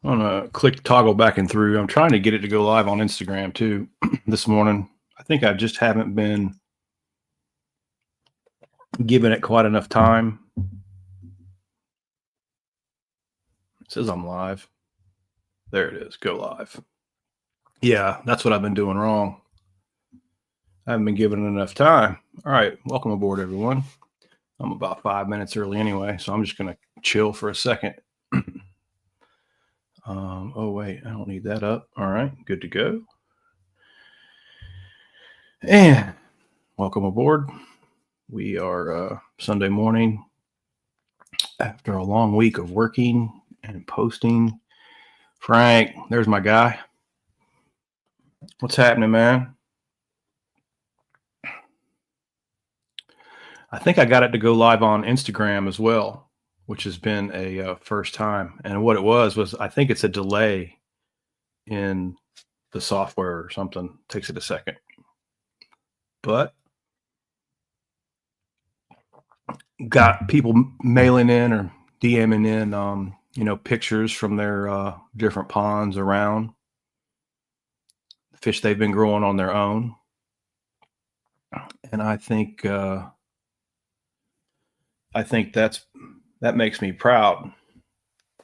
I'm gonna click toggle back and through. I'm trying to get it to go live on Instagram too this morning. I think I just haven't been giving it quite enough time. It says I'm live. There it is. Go live. Yeah, that's what I've been doing wrong. I haven't been giving it enough time. All right, welcome aboard, everyone. I'm about 5 minutes early anyway, so I'm just gonna chill for a second. Oh wait, I don't need that up. All right, good to go. And welcome aboard. We are Sunday morning after a long week of working and posting. Frank, there's my guy. What's happening, man? I think I got it to go live on Instagram as well, which has been a first time. And what it was I think it's a delay in the software or something. Takes it a second. But got people mailing in or DMing in, pictures from their different ponds around the fish they've been growing on their own. And I think that makes me proud,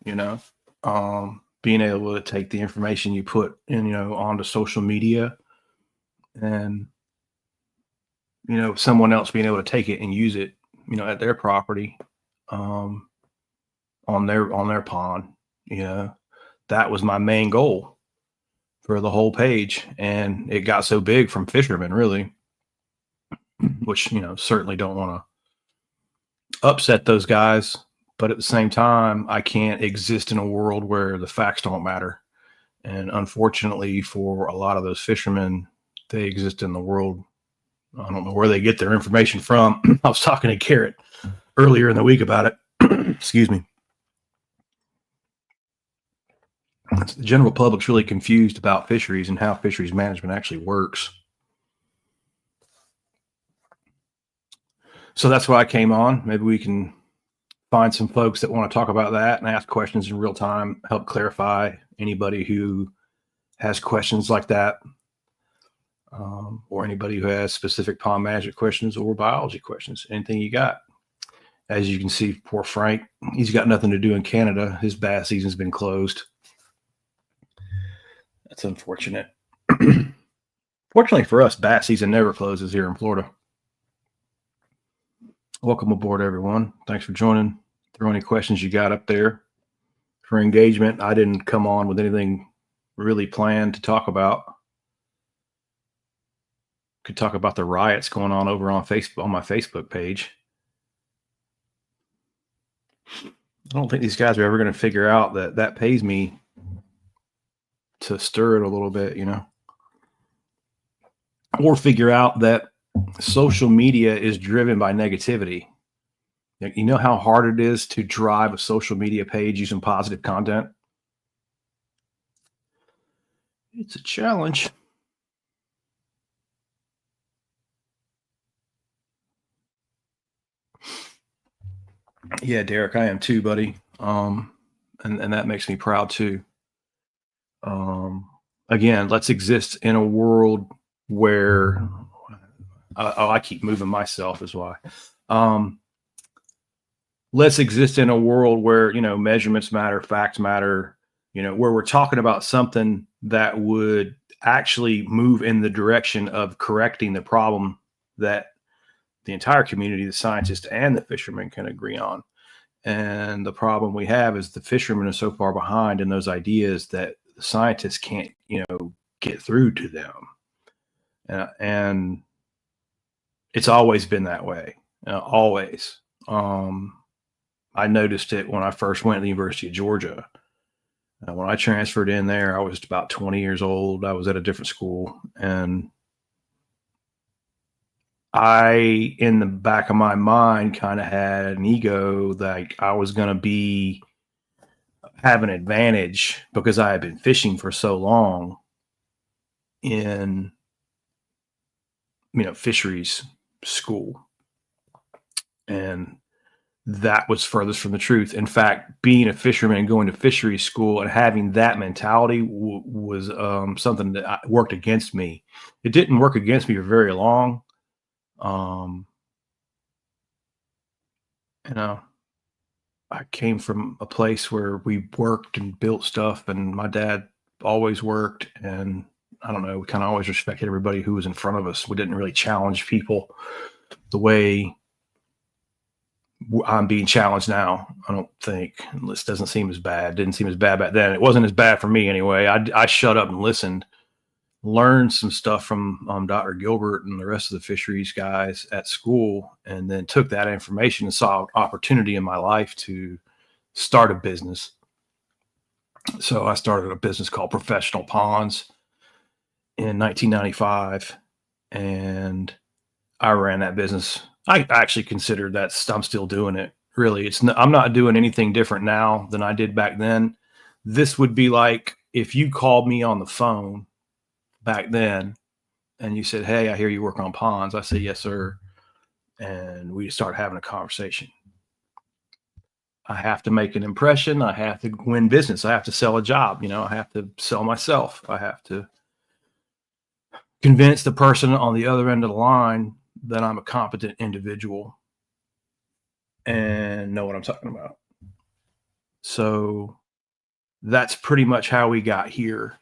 being able to take the information you put in, onto social media and, someone else being able to take it and use it, at their property, on their pond, that was my main goal for the whole page. And it got so big from fishermen, really, which, certainly don't want to upset those guys. But at the same time, I can't exist in a world where the facts don't matter. And unfortunately, for a lot of those fishermen, they exist in the world. I don't know where they get their information from. I was talking to Garrett earlier in the week about it. Excuse me. The general public's really confused about fisheries and how fisheries management actually works. So that's why I came on. Maybe we can find some folks that want to talk about that and ask questions in real time, help clarify anybody who has questions like that, or anybody who has specific pond management questions or biology questions. Anything you got. As you can see, poor Frank, he's got nothing to do in Canada. His bass season's been closed. That's unfortunate. Fortunately for us, bass season never closes here in Florida. Welcome aboard, everyone. Thanks for joining. Throw any questions you got up there for engagement. I didn't come on with anything really planned to talk about. Could talk about the riots going on over on Facebook, on my Facebook page. I don't think these guys are ever going to figure out that pays me to stir it a little bit, or figure out that social media is driven by negativity. You know how hard it is to drive a social media page using positive content? It's a challenge. Yeah, Derek, I am too, buddy. And that makes me proud too. Again, let's exist in a world where I keep moving myself is why. Let's exist in a world where, measurements matter, facts matter, where we're talking about something that would actually move in the direction of correcting the problem that the entire community, the scientists and the fishermen, can agree on. And the problem we have is the fishermen are so far behind in those ideas that the scientists can't, get through to them. And it's always been that way, always. I noticed it when I first went to the University of Georgia. When I transferred in there, I was about 20 years old. I was at a different school, and I, in the back of my mind, kind of had an ego that I was going to have an advantage because I had been fishing for so long in, fisheries school. And that was furthest from the truth. In fact, being a fisherman and going to fisheries school and having that mentality was something that worked against me. It didn't work against me for very long. You know, I came from a place where we worked and built stuff, and my dad always worked. And I don't know, we kind of always respected everybody who was in front of us. We didn't really challenge people the way I'm being challenged now. I don't think. This doesn't seem as bad. It didn't seem as bad back then. It wasn't as bad for me anyway. I shut up and listened, learned some stuff from Dr. Gilbert and the rest of the fisheries guys at school, and then took that information and saw an opportunity in my life to start a business. So I started a business called Professional Ponds in 1995, and I ran that business. I actually consider that I'm still doing it. Really, I'm not doing anything different now than I did back then. This would be like if you called me on the phone back then and you said, "Hey, I hear you work on ponds." I say, "Yes, sir." And we start having a conversation. I have to make an impression. I have to win business. I have to sell a job. I have to sell myself. I have to convince the person on the other end of the line that I'm a competent individual and know what I'm talking about. So that's pretty much how we got here.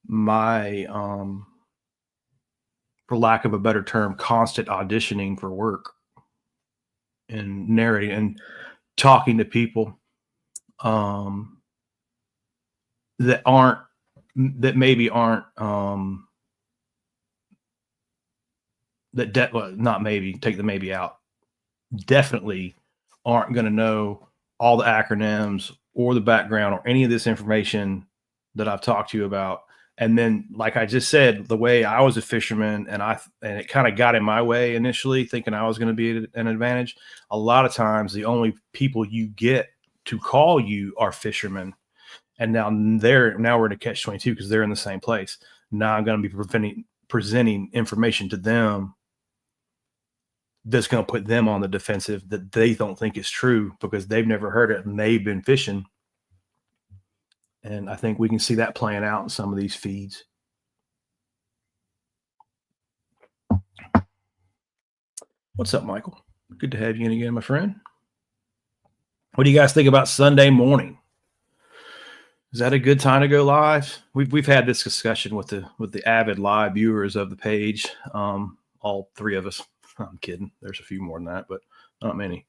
My, for lack of a better term, constant auditioning for work and narrating and talking to people that maybe aren't not maybe, take the maybe out, definitely aren't going to know all the acronyms or the background or any of this information that I've talked to you about. And then, like I just said, the way I was a fisherman and it kind of got in my way initially, thinking I was going to be an advantage. A lot of times the only people you get to call you are fishermen. And now we're in a catch-22 because they're in the same place. Now I'm going to be presenting information to them that's going to put them on the defensive that they don't think is true because they've never heard it and they've been fishing. And I think we can see that playing out in some of these feeds. What's up, Michael? Good to have you in again, my friend. What do you guys think about Sunday morning? Is that a good time to go live? We've had this discussion with the avid live viewers of the page. All three of us. I'm kidding. There's a few more than that, but not many.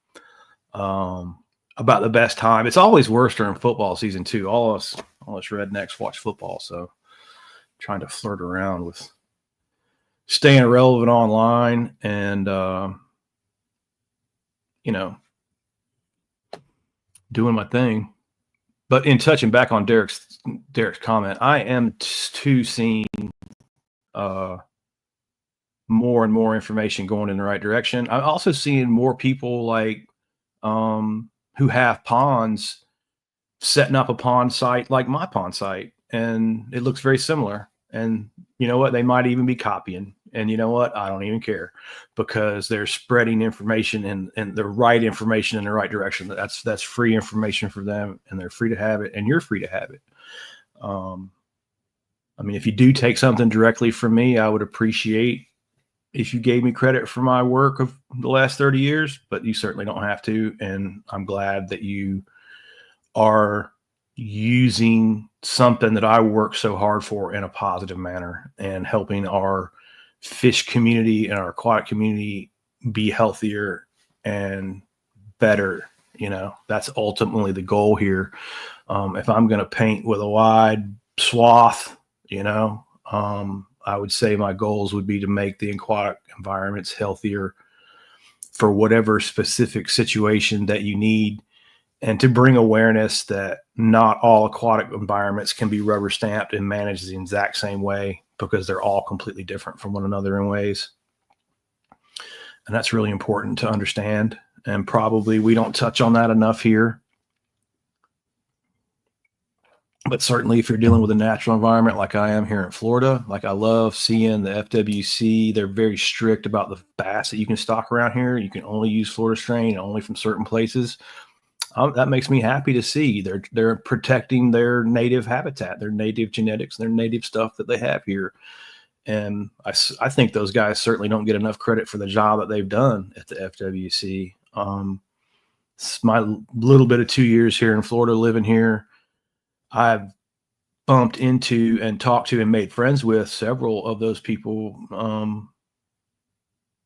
About the best time. It's always worse during football season too. All us rednecks watch football, so trying to flirt around with staying relevant online and doing my thing. But in touching back on Derek's comment, I am too seeing more and more information going in the right direction. I'm also seeing more people like who have ponds setting up a pond site like my pond site, and it looks very similar. And you know what? They might even be copying. And you know what? I don't even care because they're spreading information and the right information in the right direction. That's free information for them, and they're free to have it, and you're free to have it. I mean, if you do take something directly from me, I would appreciate if you gave me credit for my work of the last 30 years, but you certainly don't have to. And I'm glad that you are using something that I worked so hard for in a positive manner and helping our fish community and our aquatic community be healthier and better. That's ultimately the goal here. If I'm going to paint with a wide swath, I would say my goals would be to make the aquatic environments healthier for whatever specific situation that you need, and to bring awareness that not all aquatic environments can be rubber stamped and managed the exact same way because they're all completely different from one another in ways. And that's really important to understand. And probably we don't touch on that enough here. But certainly if you're dealing with a natural environment like I am here in Florida, like I love seeing the FWC, they're very strict about the bass that you can stock around here. You can only use Florida strain, only from certain places. That makes me happy to see they're protecting their native habitat, their native genetics, their native stuff that they have here. And I think those guys certainly don't get enough credit for the job that they've done at the FWC. It's my little bit of 2 years here in Florida living here. I've bumped into and talked to and made friends with several of those people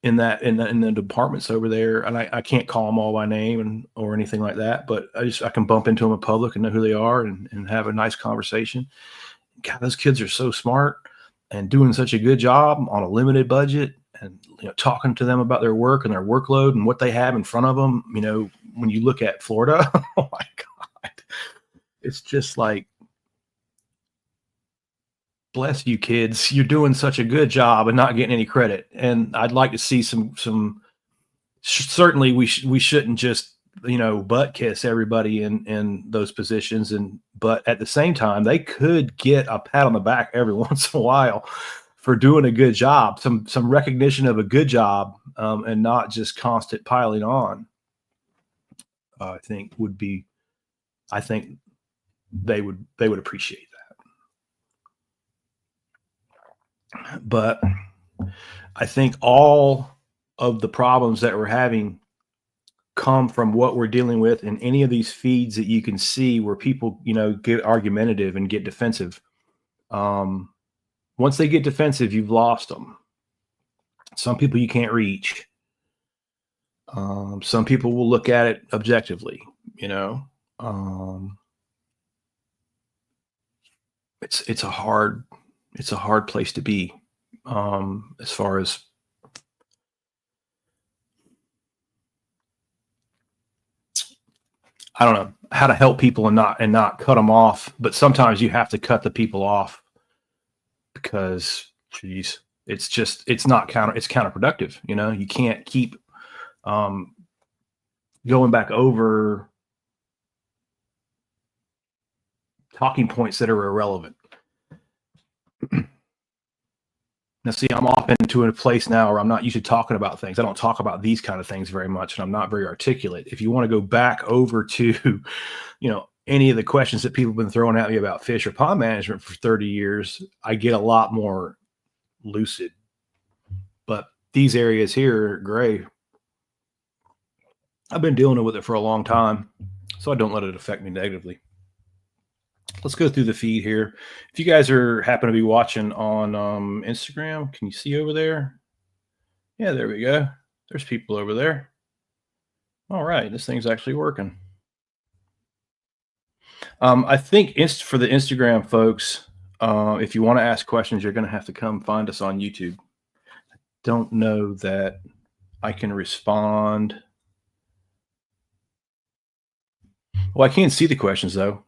in the departments over there, and I can't call them all by name or anything like that, but I can bump into them in public and know who they are and have a nice conversation. God, those kids are so smart and doing such a good job on a limited budget, and talking to them about their work and their workload and what they have in front of them. When you look at Florida, oh my God, it's just like, bless you kids, you're doing such a good job and not getting any credit. And I'd like to see some certainly we shouldn't just butt kiss everybody in those positions, but at the same time they could get a pat on the back every once in a while for doing a good job, some recognition of a good job, and not just constant piling on. I think they would appreciate that. But I think all of the problems that we're having come from what we're dealing with in any of these feeds that you can see where people, get argumentative and get defensive. Once they get defensive, you've lost them. Some people you can't reach. Some people will look at it objectively, it's a hard place to be, as far as I don't know how to help people and not cut them off. But sometimes you have to cut the people off because, geez, it's counterproductive. You can't keep going back over talking points that are irrelevant. Now, see, I'm off into a place now where I'm not used to talking about things. I don't talk about these kind of things very much, and I'm not very articulate. If you want to go back over to, any of the questions that people have been throwing at me about fish or pond management for 30 years, I get a lot more lucid. But these areas here, gray, I've been dealing with it for a long time, so I don't let it affect me negatively. Let's go through the feed here. If you guys happen to be watching on Instagram, can you see over there? Yeah, there we go. There's people over there. All right, this thing's actually working. I think for the Instagram folks, if you want to ask questions, you're going to have to come find us on YouTube. I don't know that I can respond. Well, I can't see the questions though.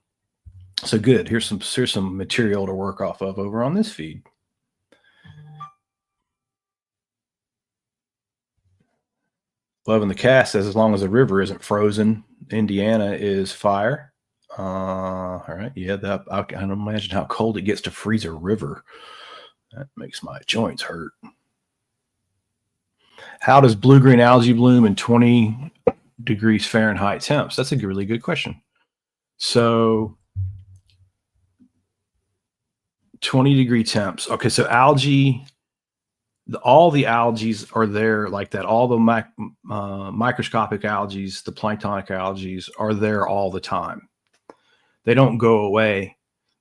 So good. Here's some material to work off of over on this feed. Loving the Cast says, as long as the river isn't frozen, Indiana is fire. All right. Yeah, I can imagine how cold it gets to freeze a river. That makes my joints hurt. How does blue-green algae bloom in 20 degrees Fahrenheit temps? That's a really good question. So 20-degree temps. Okay, so algae, all the algae are there like that. All the microscopic algae, the planktonic algae are there all the time. They don't go away.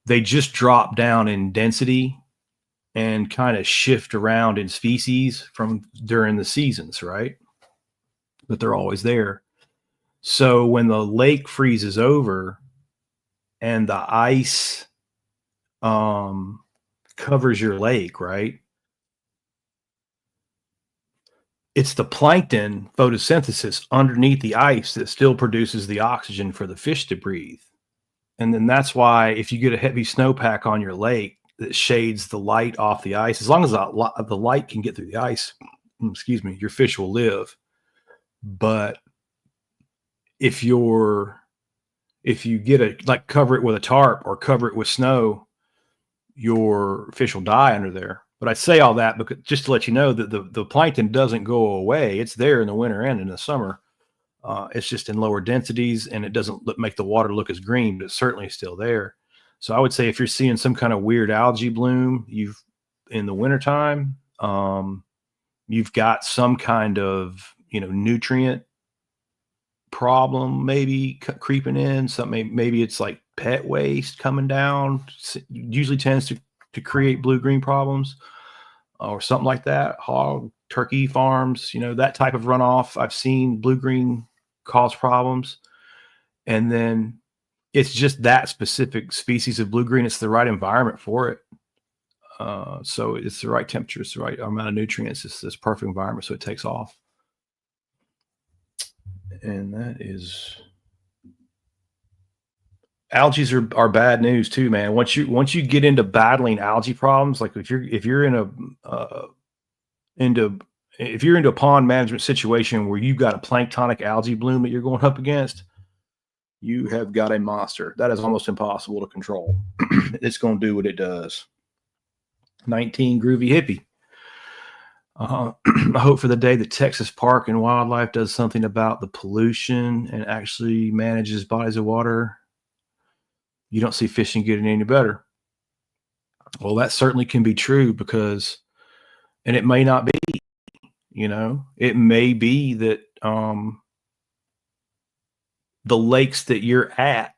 They just drop down in density and kind of shift around in species from during the seasons, right? But they're always there. So when the lake freezes over and the ice covers your lake, right? It's the plankton photosynthesis underneath the ice that still produces the oxygen for the fish to breathe. And then that's why if you get a heavy snowpack on your lake that shades the light off the ice, as long as the light can get through the ice, your fish will live. But if you're if you get cover it with a tarp or cover it with snow, your fish will die under there. But I say all that because just to let you know that the plankton doesn't go away. It's there in the winter and in the summer. It's just in lower densities, and it doesn't make the water look as green, but it's certainly still there. So I would say if you're seeing some kind of weird algae bloom, in the wintertime, you've got some kind of nutrient problem maybe creeping in. Something maybe it's like pet waste coming down. Usually tends to create blue-green problems or something like that. Hog, turkey farms, that type of runoff. I've seen blue-green cause problems. And then it's just that specific species of blue-green. It's the right environment for it. So it's the right temperature, it's the right amount of nutrients. It's this perfect environment, so it takes off. And that is, algae are bad news too, man. Once you get into battling algae problems, like if you're into a pond management situation where you've got a planktonic algae bloom that you're going up against, you have got a monster. That is almost impossible to control. It's going to do what it does. 19 Groovy Hippie. I hope for the day that Texas Park and Wildlife does something about the pollution and actually manages bodies of water. You don't see fishing getting any better. Well, that certainly can be true and it may not be, it may be that the lakes that you're at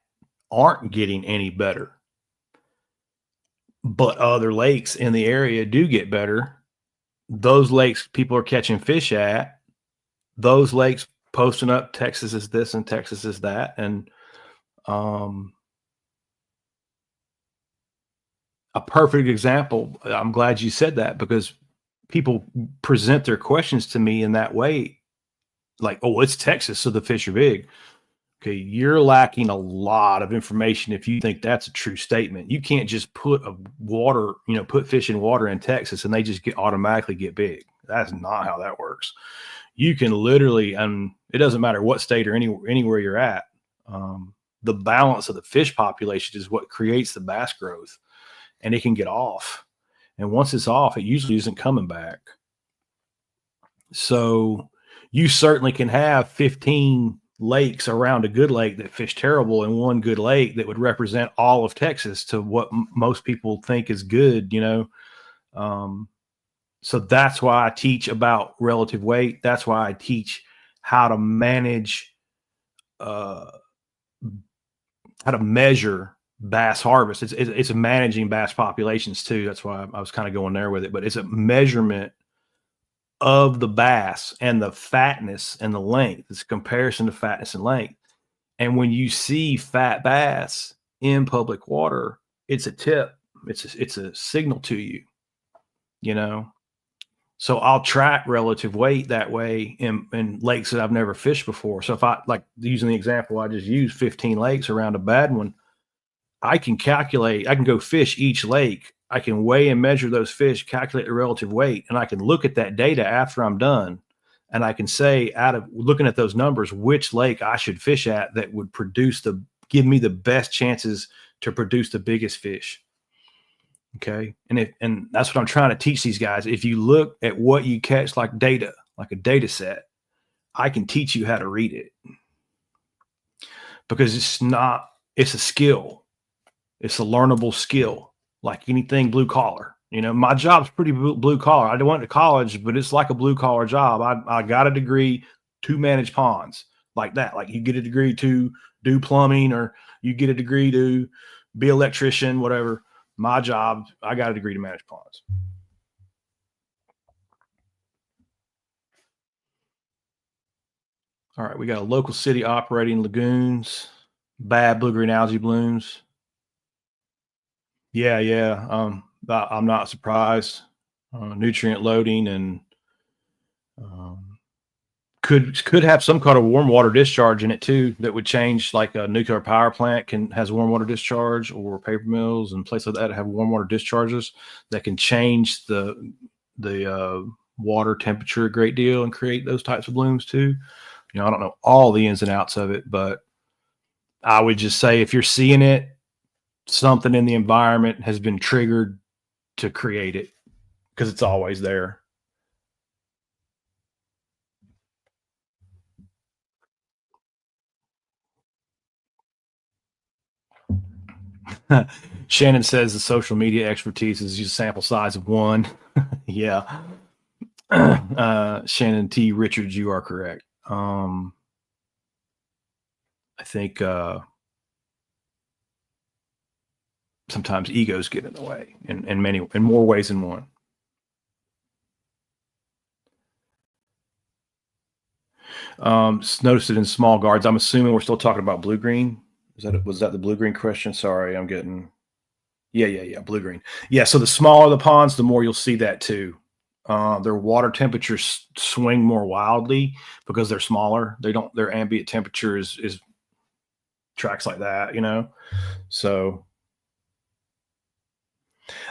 aren't getting any better, but other lakes in the area do get better. Those lakes people are catching fish at, those lakes posting up Texas is this and Texas is that. And a perfect example, I'm glad you said that, because people present their questions to me in that way, like, oh, it's Texas, so the fish are big. Okay, you're lacking a lot of information if you think that's a true statement. You can't just put fish in water in Texas and they just automatically get big. That's not how that works. You can literally, and it doesn't matter what state or anywhere you're at, the balance of the fish population is what creates the bass growth, and it can get off. And once it's off, it usually isn't coming back. So you certainly can have 15 lakes around a good lake that fish terrible and one good lake that would represent all of Texas to what most people think is good, so that's why I teach about relative weight. That's why I teach how to manage, how to measure bass harvest. It's managing bass populations too. That's why I was kind of going there with it, but it's a measurement of the bass and the fatness and the length. It's a comparison to fatness and length. And when you see fat bass in public water, it's a tip. It's a signal to you, So I'll track relative weight that way in lakes that I've never fished before. So if I, like using the example I just used, 15 lakes around a bad one, I can go fish each lake. I can weigh and measure those fish, calculate the relative weight, and I can look at that data after I'm done. And I can say, out of looking at those numbers, which lake I should fish at that would give me the best chances to produce the biggest fish. Okay. And that's what I'm trying to teach these guys. If you look at what you catch, like data, like a data set, I can teach you how to read it, because it's a skill. It's a learnable skill, like anything blue collar. My job's pretty blue collar. I went to college, but it's like a blue collar job. I got a degree to manage ponds, like that. Like you get a degree to do plumbing, or you get a degree to be an electrician, whatever. My job, I got a degree to manage ponds. All right, we got a local city operating lagoons, bad blue-green algae blooms. Yeah. I'm not surprised. Nutrient loading and could have some kind of warm water discharge in it too that would change, like a nuclear power plant has warm water discharge, or paper mills and places like that have warm water discharges that can change the water temperature a great deal and create those types of blooms too. I don't know all the ins and outs of it, but I would just say if you're seeing it, something in the environment has been triggered to create it because it's always there. Shannon says the social media expertise is just sample size of one. Yeah. Shannon T. Richards, you are correct. I think sometimes egos get in the way in more ways than one. Notice it in small guards. I'm assuming we're still talking about blue green. Was that the blue green question? Sorry, I'm getting. Yeah. Blue green. Yeah. So the smaller the ponds, the more you'll see that too. Their water temperatures swing more wildly because they're smaller. They don't. Their ambient temperature is tracks like that. So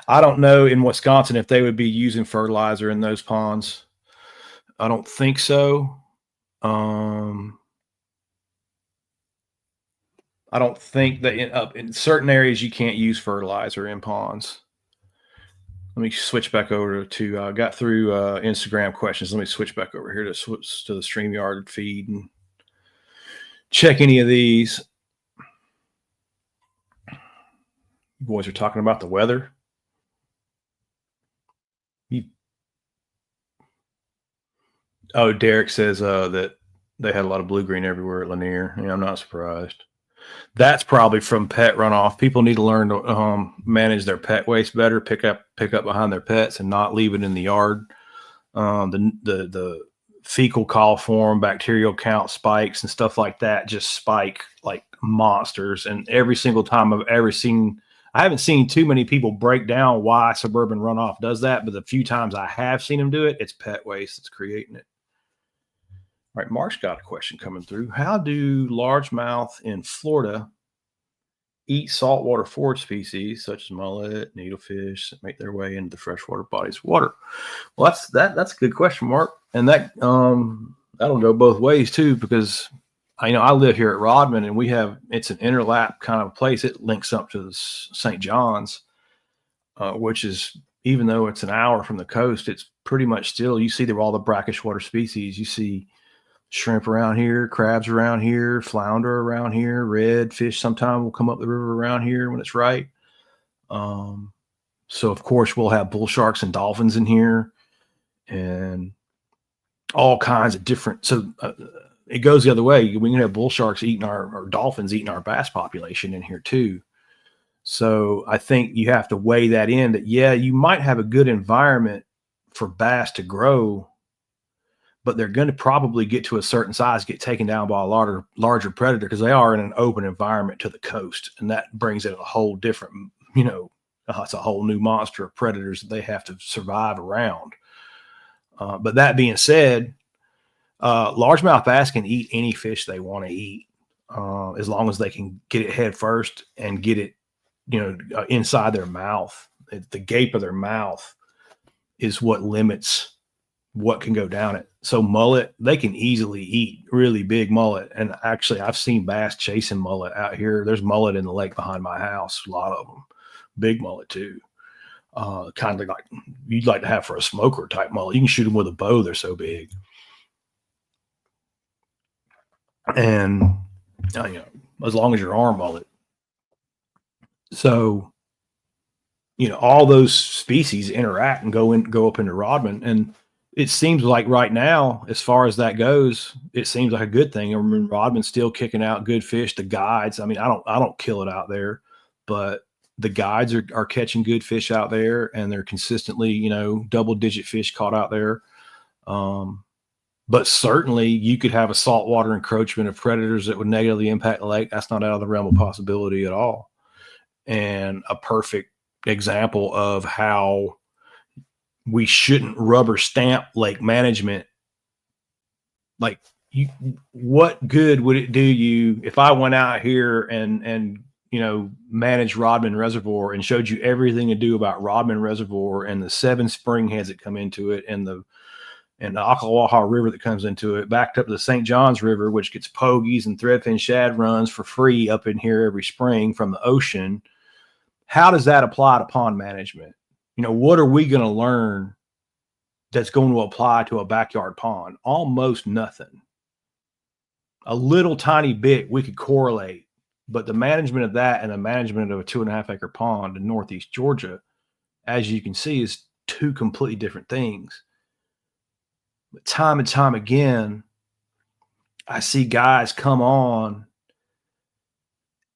I don't know in Wisconsin if they would be using fertilizer in those ponds. I don't think so. I don't think that in certain areas you can't use fertilizer in ponds. Let me switch back over to got through Instagram questions. Let me switch back over here to switch to the StreamYard feed and check any of these. You boys are talking about the weather. Derek says that they had a lot of blue green everywhere at Lanier. Yeah, I'm not surprised. That's probably from pet runoff. People need to learn to manage their pet waste better. Pick up behind their pets and not leave it in the yard. The fecal coliform, bacterial count spikes and stuff like that just spike like monsters. And every single time I've ever seen, I haven't seen too many people break down why suburban runoff does that, but the few times I have seen them do it, it's pet waste that's creating it. All right, Mark's got a question coming through. How do largemouth in Florida eat saltwater forage species such as mullet, needlefish that make their way into the freshwater bodies of water? Well, that's a good question, Mark, and that'll go both ways too, because I live here at Rodman, and it's an interlap kind of place. It links up to the St. John's, which is, even though it's an hour from the coast, it's pretty much still, you see all the brackish water species. You see shrimp around here, crabs around here, flounder around here, red fish sometime will come up the river around here when it's right. So of course we'll have bull sharks and dolphins in here and all kinds of different. So it goes the other way. We can have bull sharks eating or dolphins eating our bass population in here too. So I think you have to weigh that in, that, yeah, you might have a good environment for bass to grow, but they're going to probably get to a certain size, get taken down by a larger predator, because they are in an open environment to the coast. And that brings it a whole different, it's a whole new monster of predators that they have to survive around. But that being said, largemouth bass can eat any fish they want to eat, as long as they can get it head first and get it, inside their mouth. The gape of their mouth is what limits what can go down it. So mullet, they can easily eat really big mullet. And actually, I've seen bass chasing mullet out here. There's mullet in the lake behind my house, a lot of them, big mullet too. Kind of like you'd like to have for a smoker type mullet. You can shoot them with a bow. They're so big. And as long as your arm mullet. So, all those species interact and go up into Rodman. And it seems like right now, as far as that goes, it seems like a good thing. I mean, Rodman's still kicking out good fish. The guides, I mean, I don't kill it out there, but the guides are catching good fish out there, and they're consistently, double-digit fish caught out there. But certainly you could have a saltwater encroachment of predators that would negatively impact the lake. That's not out of the realm of possibility at all. And a perfect example of how we shouldn't rubber stamp lake management. Like, what good would it do you if I went out here and managed Rodman Reservoir and showed you everything to do about Rodman Reservoir and the 7 spring heads that come into it and and the Ocklawaha River that comes into it, backed up to the St. Johns River, which gets pogies and threadfin shad runs for free up in here every spring from the ocean. How does that apply to pond management? You know, what are we going to learn that's going to apply to a backyard pond? Almost nothing. A little tiny bit we could correlate, but the management of that and the management of a 2.5 acre pond in Northeast Georgia, as you can see, is two completely different things. But time and time again, I see guys come on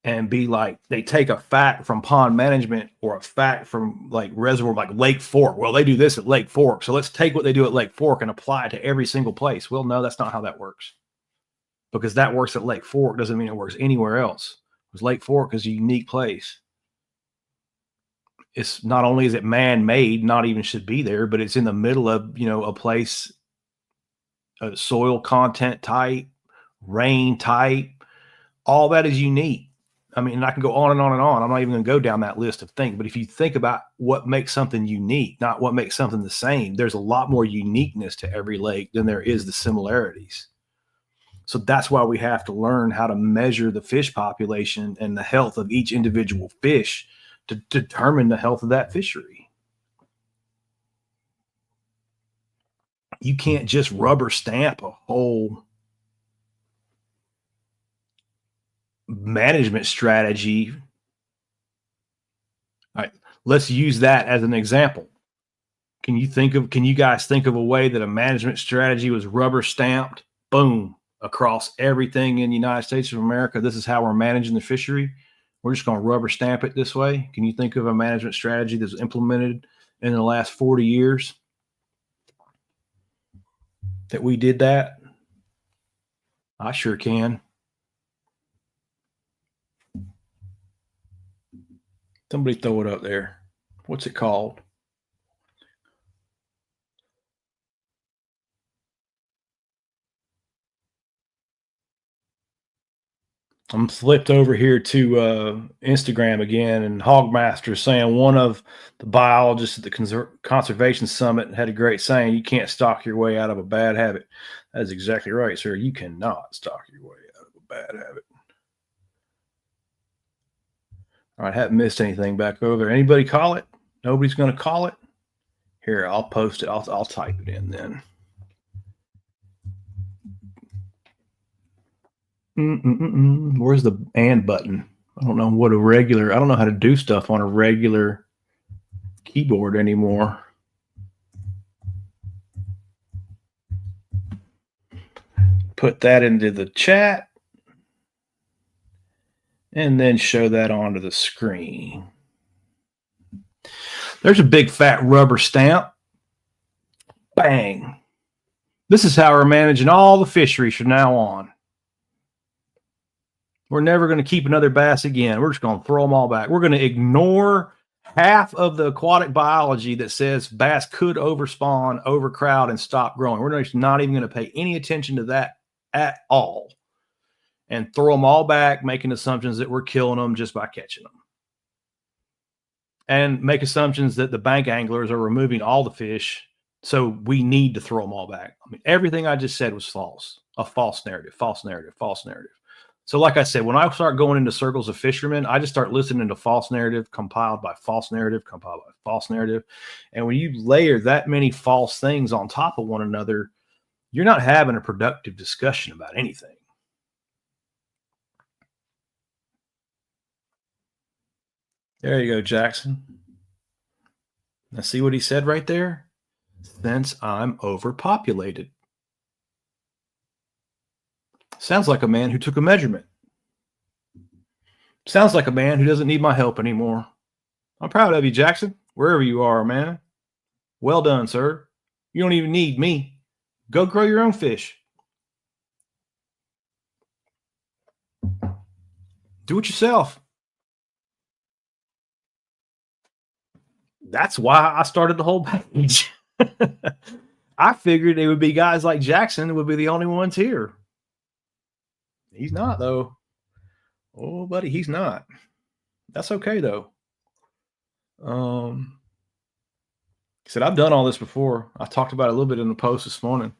and be like, they take a fact from pond management or a fact from like reservoir, like Lake Fork. Well, they do this at Lake Fork, so let's take what they do at Lake Fork and apply it to every single place. Well, no, that's not how that works. Because that works at Lake Fork doesn't mean it works anywhere else. Because Lake Fork is a unique place. It's not only is it man-made, not even should be there, but it's in the middle of, you know, a place, soil content type, rain type, all that is unique. I mean, I can go on and on and on. I'm not even going to go down that list of things. But if you think about what makes something unique, not what makes something the same, there's a lot more uniqueness to every lake than there is the similarities. So that's why we have to learn how to measure the fish population and the health of each individual fish to determine the health of that fishery. You can't just rubber stamp a whole management strategy. All right, let's use that as an example. Can you guys think of a way that a management strategy was rubber stamped, boom, across everything in the United States of America? This is how we're managing the fishery. We're just going to rubber stamp it this way. Can you think of a management strategy that's implemented in the last 40 years that we did that? I sure can. Somebody throw it up there. What's it called? I'm flipped over here to Instagram again, and Hogmaster saying one of the biologists at the Conservation Summit had a great saying: "You can't stalk your way out of a bad habit." That is exactly right, sir. You cannot stalk your way out of a bad habit. All right, I haven't missed anything back over there. Anybody call it? Nobody's going to call it? Here, I'll post it. I'll type it in then. Where's the and button? I don't know what I don't know how to do stuff on a regular keyboard anymore. Put that into the chat and then show that onto the screen. There's a big fat rubber stamp. Bang. This is how we're managing all the fisheries from now on. We're never going to keep another bass again. We're just going to throw them all back. We're going to ignore half of the aquatic biology that says bass could overspawn, overcrowd, and stop growing. We're just not even going to pay any attention to that at all and throw them all back, making assumptions that we're killing them just by catching them. And make assumptions that the bank anglers are removing all the fish, so we need to throw them all back. I mean, everything I just said was false. A false narrative, false narrative, false narrative. So like I said, when I start going into circles of fishermen, I just start listening to false narrative compiled by false narrative, compiled by false narrative. And when you layer that many false things on top of one another, you're not having a productive discussion about anything. There you go, Jackson. Now see what he said right there? Since I'm overpopulated. Sounds like a man who took a measurement. Sounds like a man who doesn't need my help anymore. I'm proud of you, Jackson, wherever you are, man. Well done, sir. You don't even need me. Go grow your own fish. Do it yourself. That's why I started the whole page. I figured it would be guys like Jackson would be the only ones here. He's not, though. Oh, buddy, he's not. That's okay, though. said, I've done all this before. I talked about it a little bit in the post this morning.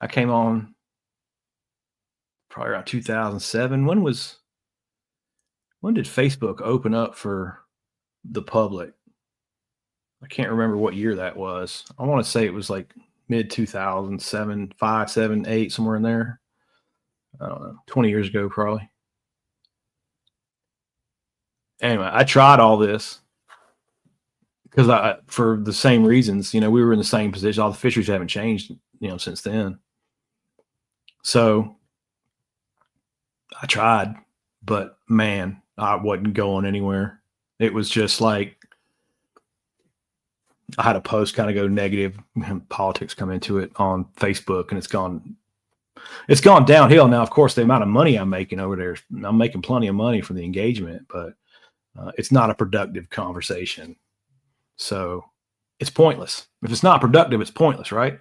I came on probably around 2007. When did Facebook open up for the public? I can't remember what year that was. I want to say it was like mid 2007, 5, 7, 8, somewhere in there. I don't know, 20 years ago, probably. Anyway, I tried all this because for the same reasons, we were in the same position. All the fisheries haven't changed, since then. So I tried, but man, I wasn't going anywhere. It was just like I had a post kind of go negative, and politics come into it on Facebook, and it's gone downhill. Now, of course, the amount of money I'm making over there, I'm making plenty of money from the engagement, but it's not a productive conversation. So it's pointless. If it's not productive, it's pointless, right?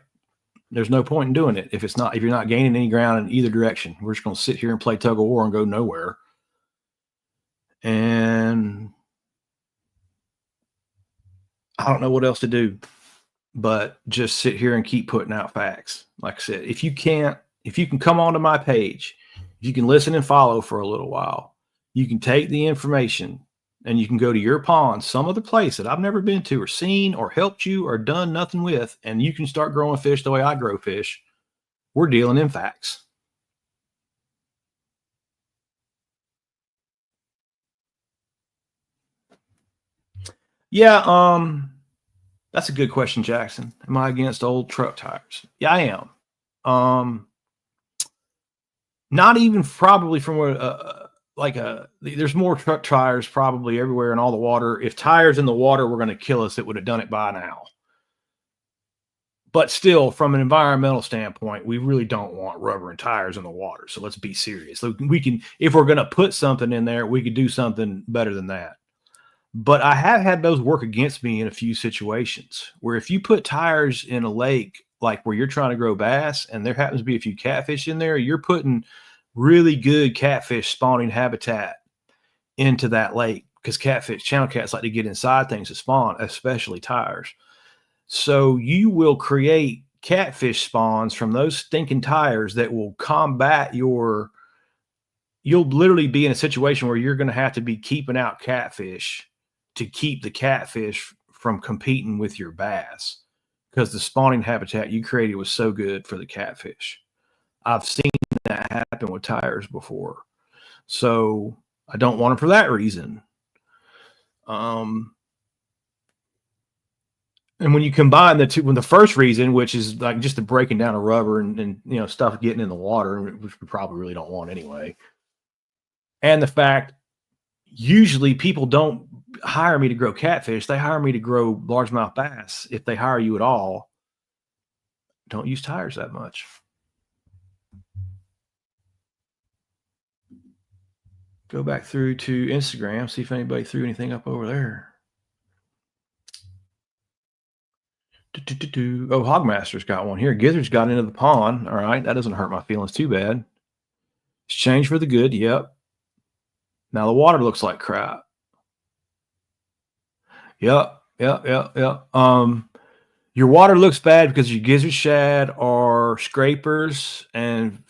There's no point in doing it if you're not gaining any ground in either direction. We're just going to sit here and play tug of war and go nowhere. And I don't know what else to do but just sit here and keep putting out facts. Like I said, if you can come onto my page, if you can listen and follow for a little while, you can take the information and you can go to your pond, some other place that I've never been to or seen or helped you or done nothing with, and you can start growing fish the way I grow fish. We're dealing in facts. Yeah, that's a good question, Jackson. Am I against old truck tires? Yeah, I am. Not even probably from there's more truck tires probably everywhere in all the water. If tires in the water were going to kill us, it would have done it by now. But still, from an environmental standpoint, we really don't want rubber and tires in the water. So let's be serious. If we're going to put something in there, we could do something better than that. But I have had those work against me in a few situations where if you put tires in a lake, like where you're trying to grow bass and there happens to be a few catfish in there, you're putting really good catfish spawning habitat into that lake because channel cats like to get inside things to spawn, especially tires. So you will create catfish spawns from those stinking tires that will combat you'll literally be in a situation where you're going to have to be keeping out catfish to keep the catfish from competing with your bass because the spawning habitat you created was so good for the catfish. I've seen that happen with tires before. So I don't want them for that reason. And when you combine the two, the first reason, which is like just the breaking down of rubber and stuff getting in the water, which we probably really don't want anyway. And the fact usually people don't hire me to grow catfish. They hire me to grow largemouth bass. If they hire you at all, don't use tires that much. Go back through to Instagram, see if anybody threw anything up over there. Oh, Hogmaster's got one here. Gizzards got into the pond. All right, that doesn't hurt my feelings too bad. It's changed for the good. Yep. Now the water looks like crap. Yep. Your water looks bad because your gizzard shad are scrapers and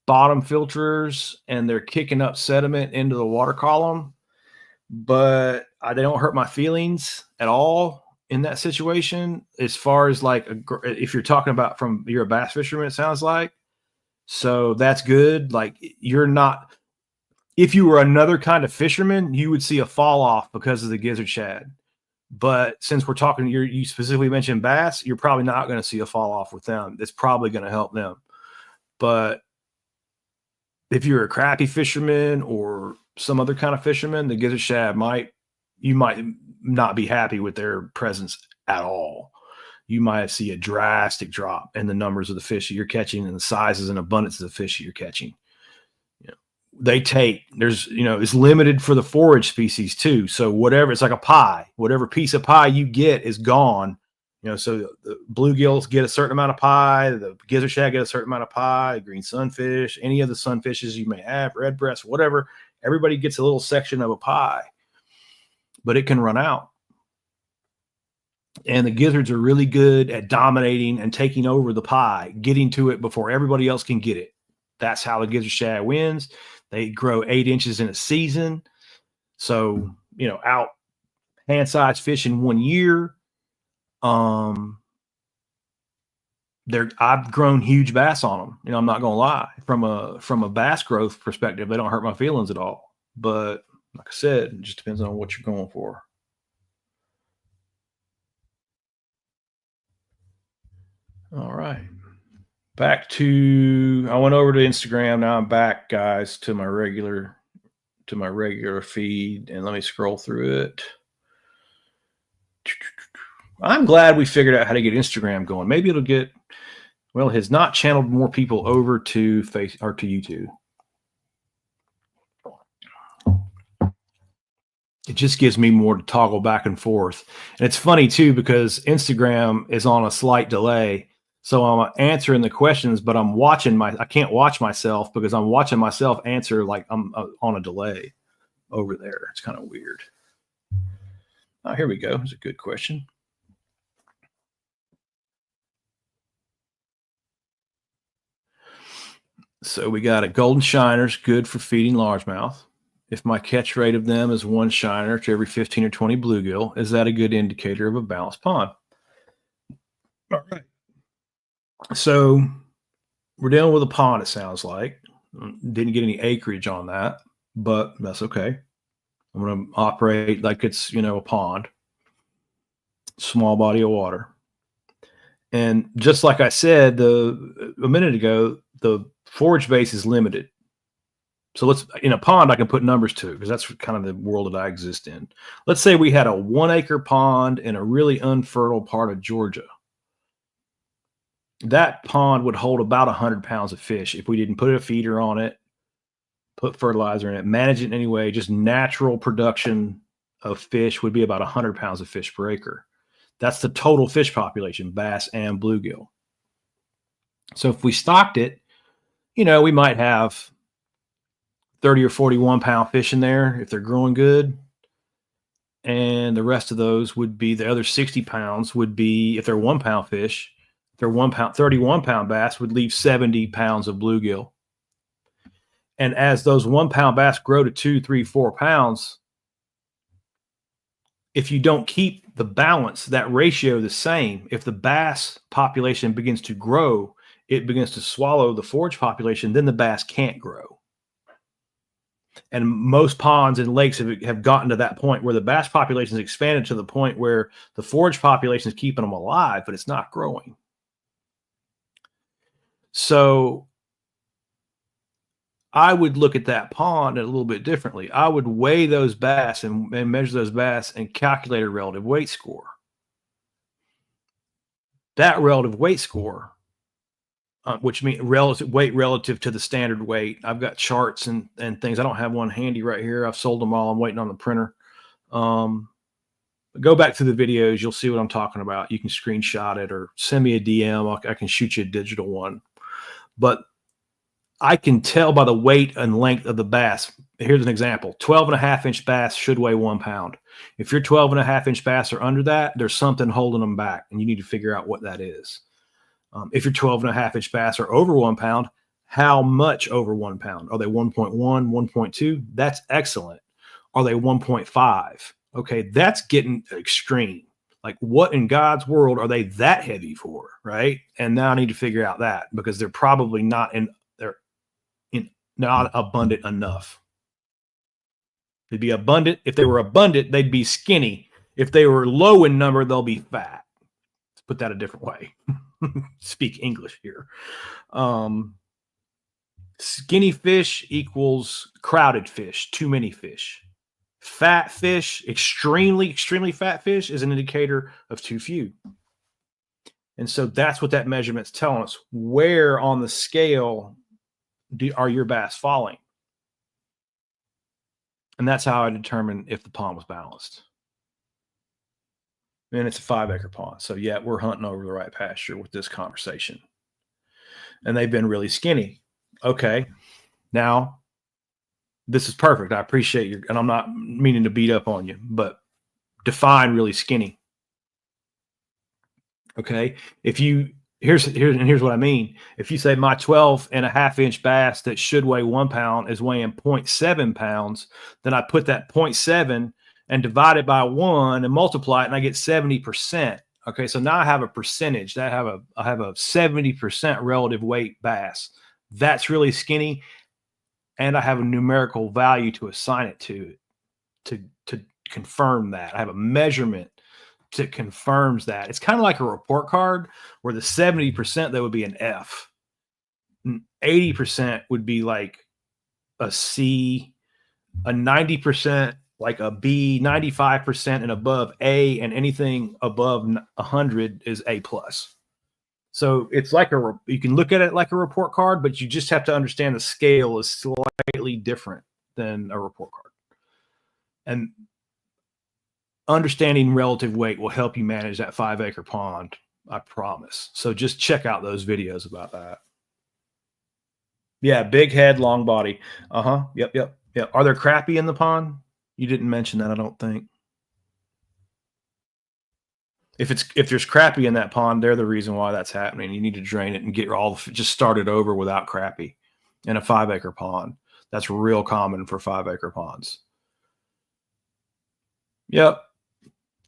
bottom filters, and they're kicking up sediment into the water column. But they don't hurt my feelings at all in that situation. As far as like, if you're talking about you're a bass fisherman, it sounds like. So that's good. Like you're not. If you were another kind of fisherman, you would see a fall off because of the gizzard shad. But since we're talking, you specifically mentioned bass, you're probably not going to see a fall off with them. That's probably going to help them. But if you're a crappie fisherman or some other kind of fisherman, the gizzard shad you might not be happy with their presence at all. You might see a drastic drop in the numbers of the fish you're catching and the sizes and abundance of the fish you're catching. It's limited for the forage species too. So whatever, it's like a pie, whatever piece of pie you get is gone. So the bluegills get a certain amount of pie, the gizzard shad get a certain amount of pie, green sunfish, any of the sunfishes you may have, red breast, whatever, everybody gets a little section of a pie, but it can run out. And the gizzards are really good at dominating and taking over the pie, getting to it before everybody else can get it. That's how the gizzard shad wins. They grow 8 inches in a season. So, out hand-sized fish in 1 year. I've grown huge bass on them. I'm not gonna lie. From a bass growth perspective, they don't hurt my feelings at all. But like I said, it just depends on what you're going for. All right. Back to I went over to Instagram. Now I'm back, guys, to my regular feed, and let me scroll through it. I'm glad we figured out how to get Instagram going. Maybe it'll get, well, it has not channeled more people over to to YouTube. It just gives me more to toggle back and forth. And it's funny too, because Instagram is on a slight delay. So I'm answering the questions, but I can't watch myself because I'm watching myself answer like I'm on a delay over there. It's kind of weird. Oh, here we go. It's a good question. So we got a golden shiners, good for feeding largemouth. If my catch rate of them is 1 shiner to every 15 or 20 bluegill, is that a good indicator of a balanced pond? All right. So we're dealing with a pond, it sounds like. Didn't get any acreage on that, but that's okay. I'm going to operate like it's, a pond, small body of water. And just like I said a minute ago, the forage base is limited. So in a pond, I can put numbers to, because that's kind of the world that I exist in. Let's say we had a 1 acre pond in a really unfertile part of Georgia. That pond would hold about 100 pounds of fish if we didn't put a feeder on it, put fertilizer in it, manage it in any way. Just natural production of fish would be about 100 pounds of fish per acre. That's the total fish population, bass and bluegill. So if we stocked it, we might have 30 or 41 pound fish in there if they're growing good. And the rest of those would be, the other 60 pounds would be, if they're 1 pound fish, if they're 1 pound, 31 pound bass would leave 70 pounds of bluegill. And as those 1 pound bass grow to 2, 3, 4 pounds, if you don't keep the balance, that ratio the same, if the bass population begins to grow, it begins to swallow the forage population, then the bass can't grow. And most ponds and lakes have gotten to that point where the bass population has expanded to the point where the forage population is keeping them alive, but it's not growing. So I would look at that pond a little bit differently. I would weigh those bass and measure those bass and calculate a relative weight score. That relative weight score, which means relative weight relative to the standard weight. I've got charts and things. I don't have one handy right here. I've sold them all. I'm waiting on the printer. Go back to the videos. You'll see what I'm talking about. You can screenshot it or send me a DM. I can shoot you a digital one. But I can tell by the weight and length of the bass. Here's an example. 12.5-inch bass should weigh 1 pound. If your 12.5-inch bass are under that, there's something holding them back, and you need to figure out what that is. If your 12.5-inch bass are over 1 pound, how much over 1 pound? Are they 1.1, 1.2? That's excellent. Are they 1.5? Okay, that's getting extreme. Like, what in God's world are they that heavy for, right? And now I need to figure out that, because they're probably not abundant enough. They'd be abundant. If they were abundant, they'd be skinny. If they were low in number, they'll be fat. Let's put that a different way. Speak English here. Skinny fish equals crowded fish, too many fish. Fat fish, extremely fat fish, is an indicator of too few. And so that's what that measurement's telling us. Where on the scale are your bass falling? And that's how I determine if the pond was balanced. And it's a 5-acre pond. So yeah, we're hunting over the right pasture with this conversation. And they've been really skinny. Okay. Now, this is perfect. I appreciate you. And I'm not meaning to beat up on you, but define really skinny. Okay. If you, here's what I mean. If you say my 12.5-inch bass that should weigh 1 pound is weighing 0.7 pounds, then I put that 0.7 and divide it by 1 and multiply it, and I get 70%. Okay. So now I have a percentage. I have a 70% relative weight bass. That's really skinny. And I have a numerical value to assign it to confirm that. I have a measurement that confirms that. It's kind of like a report card where the 70% that would be an F, 80% would be like a C, a 90% like a B, 95% and above A, and anything above 100 is A plus. So it's like you can look at it like a report card, but you just have to understand the scale is slightly different than a report card. And understanding relative weight will help you manage that 5-acre pond, I promise. So just check out those videos about that. Yeah, big head, long body. Yep. Are there crappie in the pond? You didn't mention that, I don't think. If there's crappie in that pond, they're the reason why that's happening. You need to drain it and get just start it over without crappie in a 5-acre pond. That's real common for 5-acre ponds. Yep.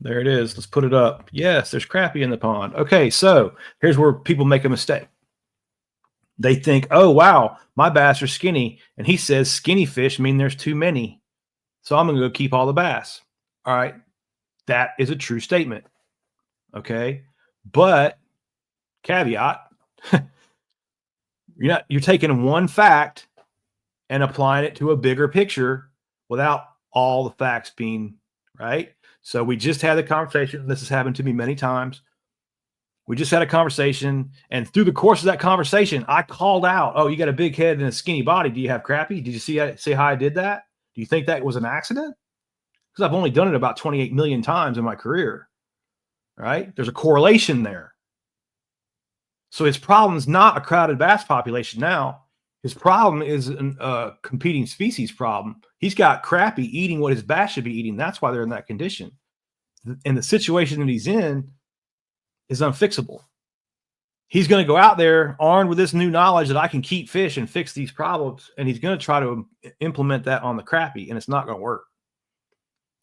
There it is. Let's put it up. Yes, there's crappie in the pond. Okay, so here's where people make a mistake. They think, oh, wow, my bass are skinny. And he says skinny fish mean there's too many. So I'm going to go keep all the bass. All right. That is a true statement. Okay. But caveat, you're taking one fact and applying it to a bigger picture without all the facts being right. So we just had a conversation. This has happened to me many times. We just had a conversation, and through the course of that conversation, I called out, "Oh, you got a big head and a skinny body. Do you have crappie? Did you see how I did that? Do you think that was an accident? Because I've only done it about 28 million times in my career, right? There's a correlation there. So his problem is not a crowded bass population now. His problem is a competing species problem. He's got crappie eating what his bass should be eating. That's why they're in that condition. And the situation that he's in is unfixable. He's going to go out there armed with this new knowledge that I can keep fish and fix these problems. And he's going to try to implement that on the crappie, and it's not going to work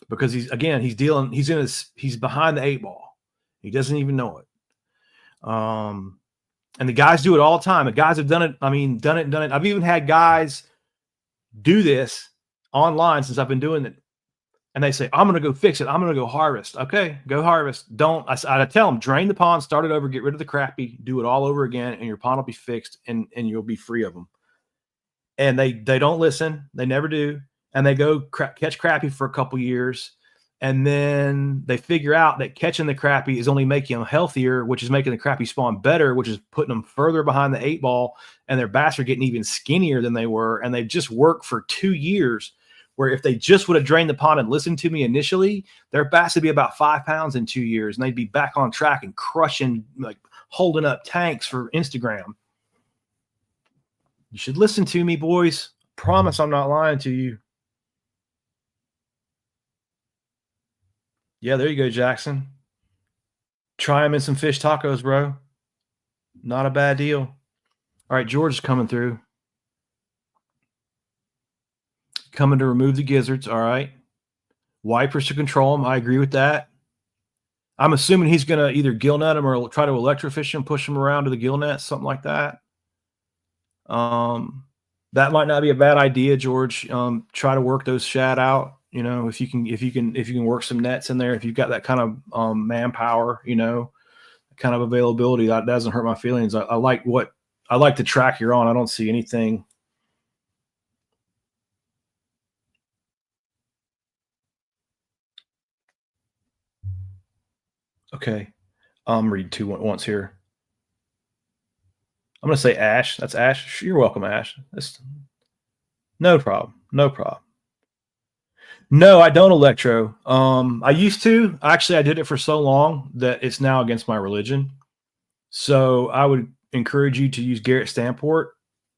because he's behind the 8 ball. He doesn't even know it. And the guys do it all the time. The guys have done it. Done it. I've even had guys do this online since I've been doing it. And they say, I'm going to go fix it. I'm going to go harvest. Okay, go harvest. I tell them, drain the pond, start it over, get rid of the crappie, do it all over again, and your pond will be fixed and you'll be free of them. And they don't listen. They never do. And they go catch crappie for a couple years. And then they figure out that catching the crappie is only making them healthier, which is making the crappie spawn better, which is putting them further behind the 8 ball. And their bass are getting even skinnier than they were. And they've just worked for 2 years, where if they just would have drained the pond and listened to me initially, their bass would be about 5 pounds in 2 years. And they'd be back on track and crushing, like holding up tanks for Instagram. You should listen to me, boys. Promise I'm not lying to you. Yeah, there you go, Jackson. Try them in some fish tacos, bro. Not a bad deal. All right, George is coming through. Coming to remove the gizzards. All right. Wipers to control them. I agree with that. I'm assuming he's going to either gill net them or try to electrofish them, push them around to the gill net, something like that. That might not be a bad idea, George. Try to work those shad out. You know, if you can work some nets in there, if you've got that kind of manpower, you know, kind of availability, that doesn't hurt my feelings. I like the track you're on. I don't see anything. Okay. I'm reading 2 once here. I'm going to say Ash. That's Ash. You're welcome, Ash. No problem. No problem. No, I don't electro. I used to. Actually, I did it for so long that it's now against my religion. So I would encourage you to use Garrett Stanport.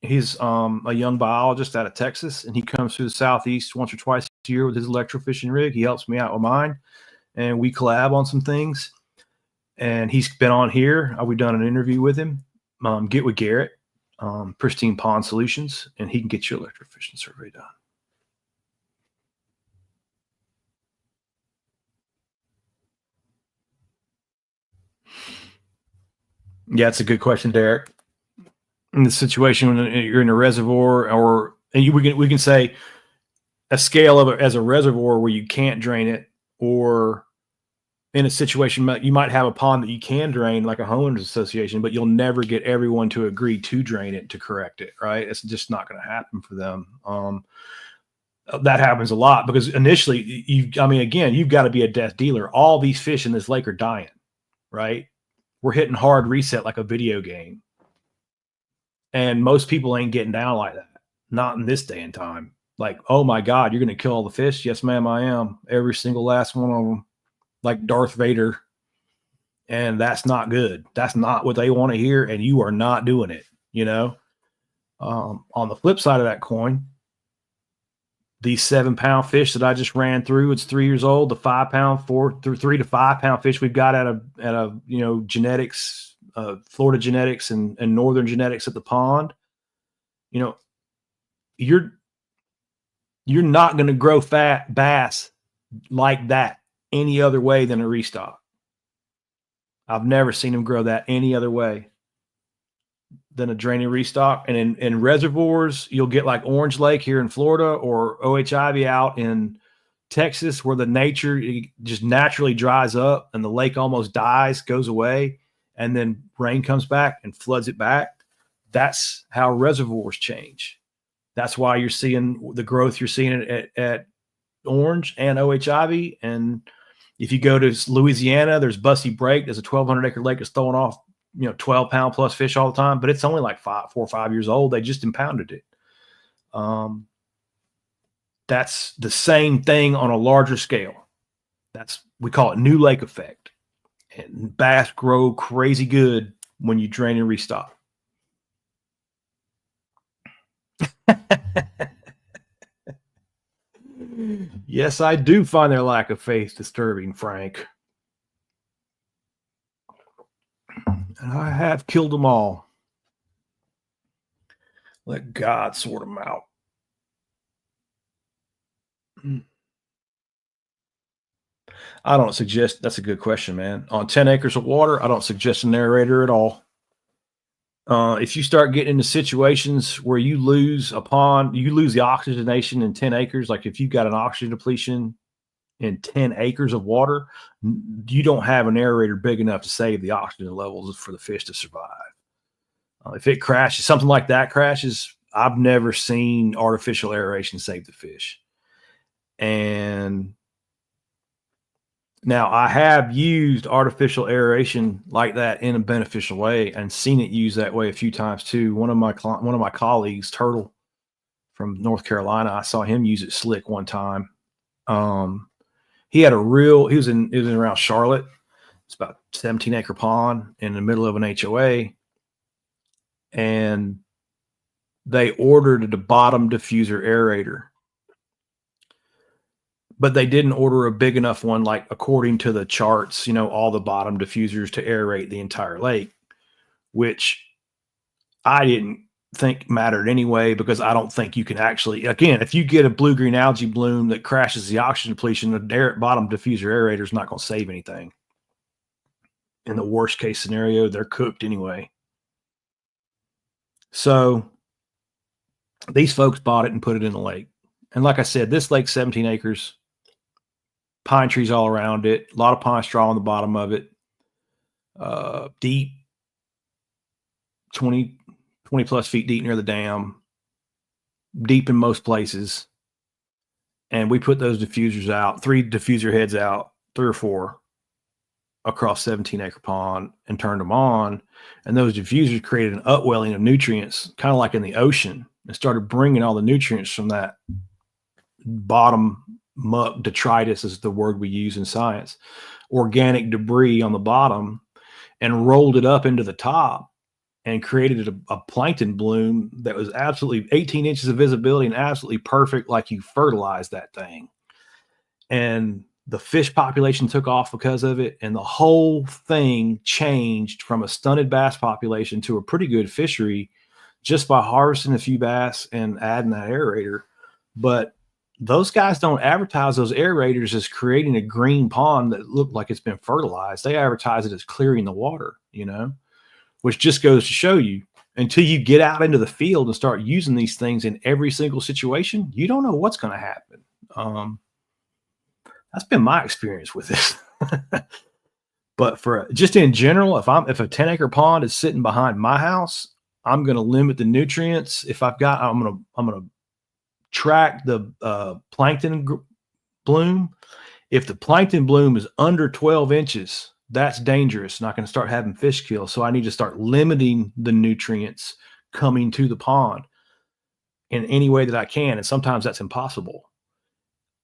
He's a young biologist out of Texas, and he comes through the Southeast once or twice a year with his electrofishing rig. He helps me out with mine, and we collab on some things. and he's been on here. We've done an interview with him. Get with Garrett, Pristine Pond Solutions, and he can get your electric fishing survey done. Yeah, it's a good question, Derek. In the situation when you're in a reservoir, or we can say a scale of it as a reservoir where you can't drain it, or in a situation you might have a pond that you can drain, like a homeowners association, but you'll never get everyone to agree to drain it to correct it, right? It's just not going to happen for them. That happens a lot because initially you've got to be a death dealer. All these fish in this lake are dying, right? We're hitting hard reset like a video game. And most people ain't getting down like that. Not in this day and time. Like, oh my God, you're going to kill all the fish? Yes, ma'am, I am. Every single last one of them, like Darth Vader. And that's not good. That's not what they want to hear. And you are not doing it, you know? On the flip side of that coin, these 7-pound fish that I just ran through, it's 3 years old, the 5-pound, 3 to 5 pound fish we've got at a genetics, Florida genetics and northern genetics at the pond, you're not going to grow fat bass like that any other way than a restock. I've never seen them grow that any other way than a draining restock. And in reservoirs, you'll get like Orange Lake here in Florida or OH Ivy out in Texas, where the nature just naturally dries up and the lake almost dies, goes away, and then rain comes back and floods it back. That's how reservoirs change. That's why you're seeing the growth you're seeing at Orange and OH Ivy. And if you go to Louisiana, there's Bussy Break. There's a 1,200 acre lake that's throwing off 12-pound plus fish all the time, but it's only like 4 or 5 years old. They just impounded it. That's the same thing on a larger scale. We call it new lake effect. And bass grow crazy good when you drain and restock. Yes, I do find their lack of faith disturbing, Frank. And I have killed them all. Let God sort them out. I don't suggest, that's a good question, man. On 10 acres of water, I don't suggest a narrator at all. If you start getting into situations where you lose a pond, you lose the oxygenation in 10 acres. Like if you've got an oxygen depletion in 10 acres of water, you don't have an aerator big enough to save the oxygen levels for the fish to survive. If it crashes, something like that crashes, I've never seen artificial aeration save the fish. And now I have used artificial aeration like that in a beneficial way and seen it used that way a few times too. One of my colleagues, Turtle from North Carolina, I saw him use it slick one time. He was around Charlotte. It's about 17 acre pond in the middle of an HOA. And they ordered a bottom diffuser aerator, but they didn't order a big enough one, like according to the charts, all the bottom diffusers to aerate the entire lake, which I didn't think mattered anyway, because I don't think you can actually, again, if you get a blue-green algae bloom that crashes the oxygen depletion, the bottom diffuser aerator is not going to save anything. In the worst case scenario, they're cooked anyway. So these folks bought it and put it in the lake. And like I said, this lake's 17 acres, pine trees all around it, a lot of pine straw on the bottom of it, deep, 20 plus feet deep near the dam, deep in most places. And we put those diffusers out, 3 diffuser heads out, 3 or 4 across 17 acre pond, and turned them on. And those diffusers created an upwelling of nutrients, kind of like in the ocean, and started bringing all the nutrients from that bottom muck, detritus is the word we use in science, organic debris on the bottom, and rolled it up into the top and created a plankton bloom that was absolutely 18 inches of visibility and absolutely perfect, like you fertilized that thing. And The fish population took off because of it, and the whole thing changed from a stunted bass population to a pretty good fishery just by harvesting a few bass and adding that aerator. But those guys don't advertise those aerators as creating a green pond that looked like it's been fertilized. They advertise it as clearing the water, which just goes to show you, until you get out into the field and start using these things in every single situation, you don't know what's going to happen. That's been my experience with this. But for just in general, if a 10-acre pond is sitting behind my house, I'm going to limit the nutrients. If I'm going to track the plankton bloom. If the plankton bloom is under 12 inches, that's dangerous. Not going to start having fish kill. So I need to start limiting the nutrients coming to the pond in any way that I can. And sometimes that's impossible.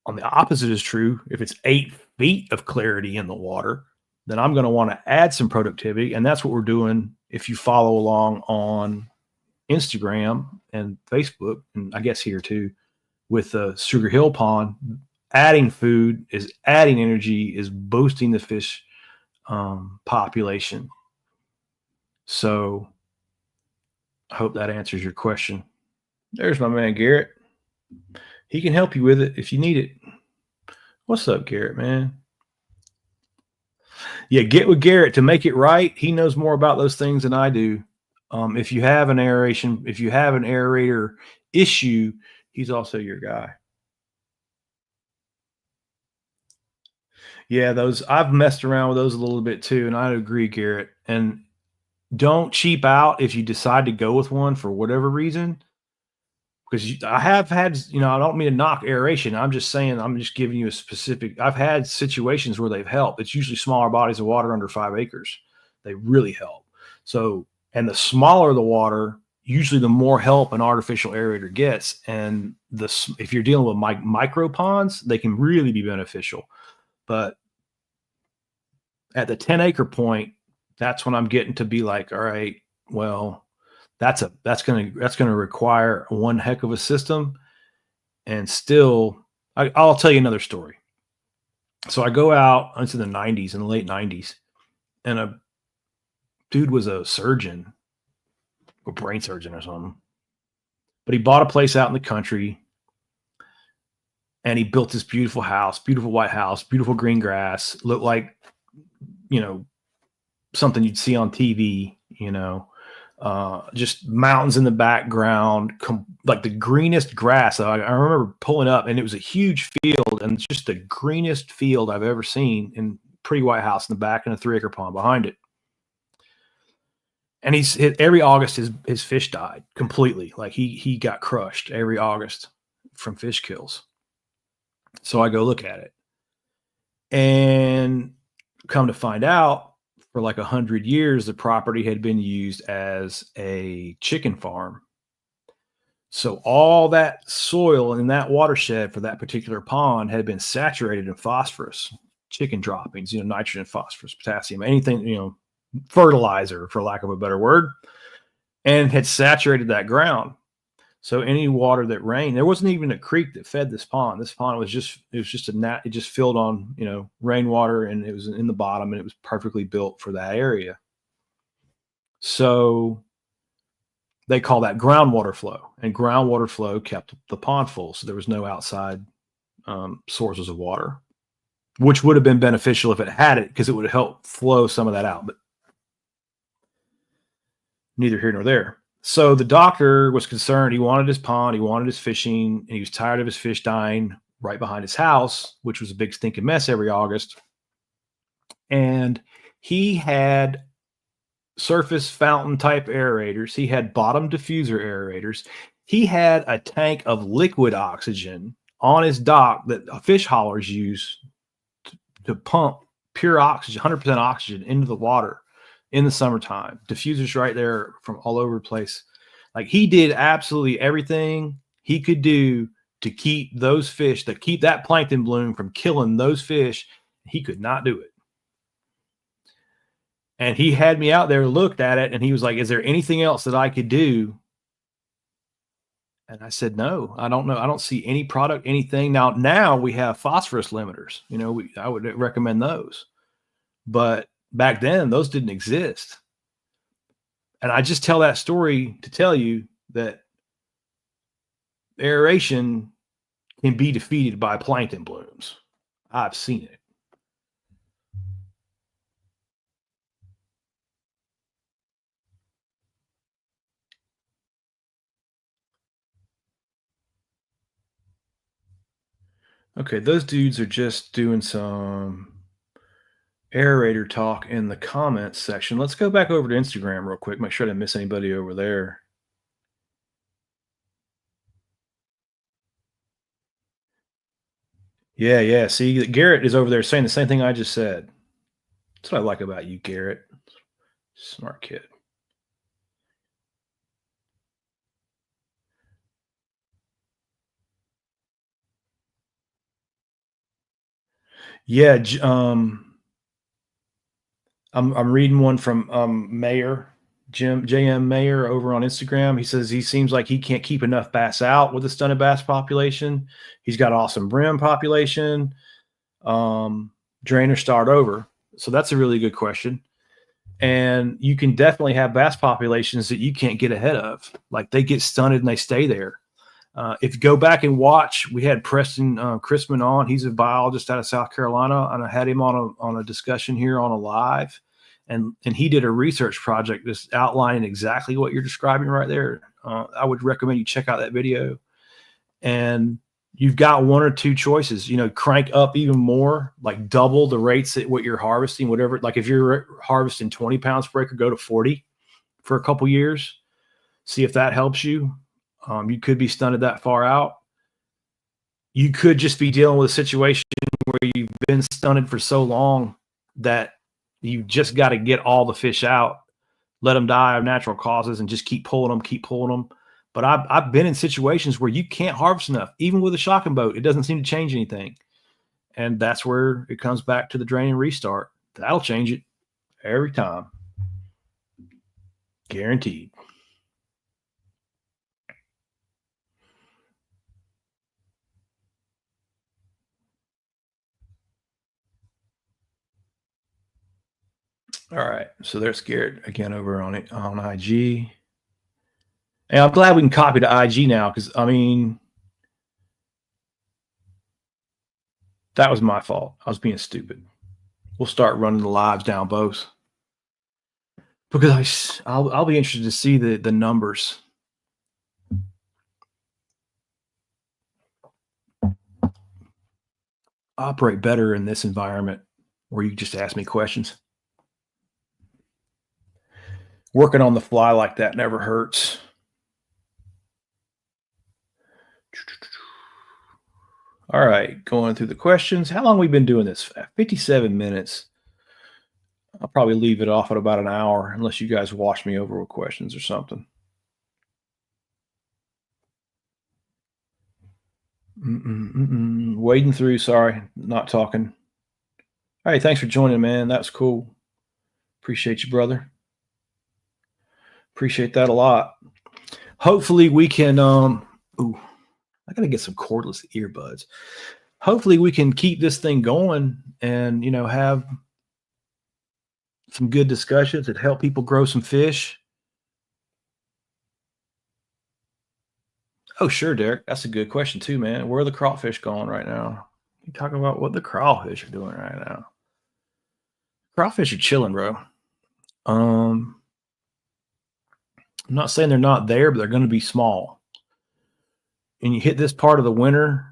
On the opposite is true. If it's 8 feet of clarity in the water, then I'm going to want to add some productivity. And that's what we're doing if you follow along on Instagram and Facebook, and I guess here too, with the Sugar Hill Pond. Adding food is adding energy, is boosting the fish population. So I hope that answers your question. There's my man Garrett. He can help you with it if you need it. What's up, Garrett, man? Yeah, get with Garrett to make it right. He knows more about those things than I do. If you have an aerator issue, he's also your guy. Yeah, I've messed around with those a little bit too, and I agree, Garrett. And don't cheap out if you decide to go with one for whatever reason. Because I have had, I don't mean to knock aeration. I'm just saying, I'm just giving you a specific. I've had situations where they've helped. It's usually smaller bodies of water under 5 acres. They really help. So, and the smaller the water, usually the more help an artificial aerator gets. And if you're dealing with micro ponds, they can really be beneficial. But at the 10-acre point, that's when I'm getting to be like, all right, well, that's going to require one heck of a system. And still, I'll tell you another story. So I go out into the late 90s, and a dude was a surgeon, a brain surgeon or something. But he bought a place out in the country, and he built this beautiful house, beautiful white house, beautiful green grass, looked like, something you'd see on TV, just mountains in the background, like the greenest grass. I remember pulling up, and it was a huge field, and just the greenest field I've ever seen, and pretty white house in the back, and a 3-acre pond behind it. And every August his fish died completely. Like he got crushed every August from fish kills. So I go look at it, and come to find out, for like 100 years, the property had been used as a chicken farm. So all that soil in that watershed for that particular pond had been saturated in phosphorus, chicken droppings, nitrogen, phosphorus, potassium, anything, fertilizer, for lack of a better word, and had saturated that ground. So any water that rained, there wasn't even a creek that fed this pond. This pond was just it just filled on, rainwater, and it was in the bottom, and it was perfectly built for that area. So they call that groundwater flow, and groundwater flow kept the pond full. So there was no outside sources of water, which would have been beneficial if it had it, because it would have helped flow some of that out, but neither here nor there. So the doctor was concerned. He wanted his pond, he wanted his fishing, and he was tired of his fish dying right behind his house, which was a big stinking mess every August. And he had surface fountain type aerators. He had bottom diffuser aerators. He had a tank of liquid oxygen on his dock that fish haulers use to pump pure oxygen, 100% oxygen into the water in the summertime. Diffusers right there from all over the place. Like, he did absolutely everything he could do to keep those fish, to keep that plankton bloom from killing those fish. He could not do it. And he had me out there, looked at it, and he was like, is there anything else that I could do? And I said, no, I don't know. I don't see any product, anything. Now we have phosphorus limiters. I would recommend those. But back then, those didn't exist. And I just tell that story to tell you that aeration can be defeated by plankton blooms. I've seen it. Okay, those dudes are just doing some aerator talk in the comments section. Let's go back over to Instagram real quick. Make sure I didn't miss anybody over there. Yeah, yeah. See, Garrett is over there saying the same thing I just said. That's what I like about you, Garrett. Smart kid. Yeah, I'm reading one from Mayer, JM Mayer over on Instagram. He says he seems like he can't keep enough bass out with the stunted bass population. He's got awesome brim population. Drain or start over. So that's a really good question. And you can definitely have bass populations that you can't get ahead of. Like they get stunted and they stay there. If you go back and watch, we had Preston Chrisman on. He's a biologist out of South Carolina, and I had him on a discussion here on a live, and he did a research project just outlining exactly what you're describing right there. I would recommend you check out that video. And you've got one or two choices. Crank up even more, like double the rates at what you're harvesting. Whatever, like if you're harvesting 20 pounds per acre, go to 40 for a couple years. See if that helps you. You could be stunted that far out. You could just be dealing with a situation where you've been stunted for so long that you just got to get all the fish out, let them die of natural causes, and just keep pulling them. But I've been in situations where you can't harvest enough, even with a shocking boat. It doesn't seem to change anything. And that's where it comes back to the drain and restart. That'll change it every time. Guaranteed. All right, so there's Garrett again over on IG, and I'm glad we can copy to IG now because that was my fault. I was being stupid. We'll start running the lives down both because I'll be interested to see the numbers. Operate better in this environment where you just ask me questions. Working on the fly like that never hurts. All right, going through the questions. How long have we been doing this? 57 minutes. I'll probably leave it off at about an hour unless you guys wash me over with questions or something. Wading through. Sorry, not talking. All right, thanks for joining, man. That was cool. Appreciate you, brother. Appreciate that a lot. Hopefully we can I gotta get some cordless earbuds. Hopefully we can keep this thing going and have some good discussions that help people grow some fish. Oh, sure, Derek. That's a good question too, man. Where are the crawfish going right now? You talking about what the crawfish are doing right now? Crawfish are chilling, bro. I'm not saying they're not there, but they're going to be small. And you hit this part of the winter,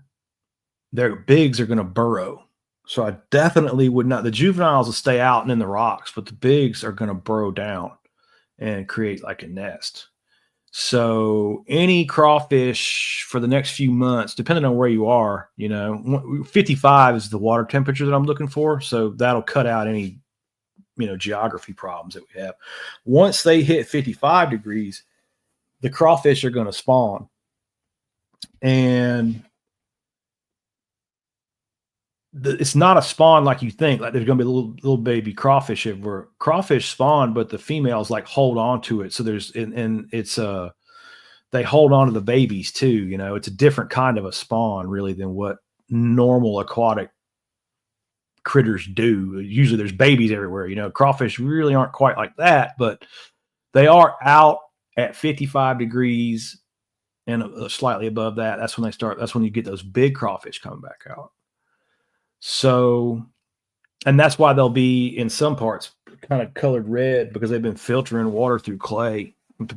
their bigs are going to burrow. So I definitely would not. The juveniles will stay out and in the rocks, but the bigs are going to burrow down and create like a nest. So any crawfish for the next few months, depending on where you are, 55 is the water temperature that I'm looking for. So that'll cut out any geography problems that we have. Once they hit 55 degrees, the crawfish are going to spawn. And it's not a spawn like you think. Like there's going to be a little baby crawfish everywhere. Crawfish spawn, but the females like hold on to it. So there's and it's they hold on to the babies too. You know, it's a different kind of a spawn really than what normal aquatic critters do. Usually there's babies everywhere. You know, crawfish really aren't quite like that, but they are out at 55 degrees and slightly above that. That's when they start. That's when you get those big crawfish coming back out. So, and that's why they'll be in some parts kind of colored red, because they've been filtering water through clay,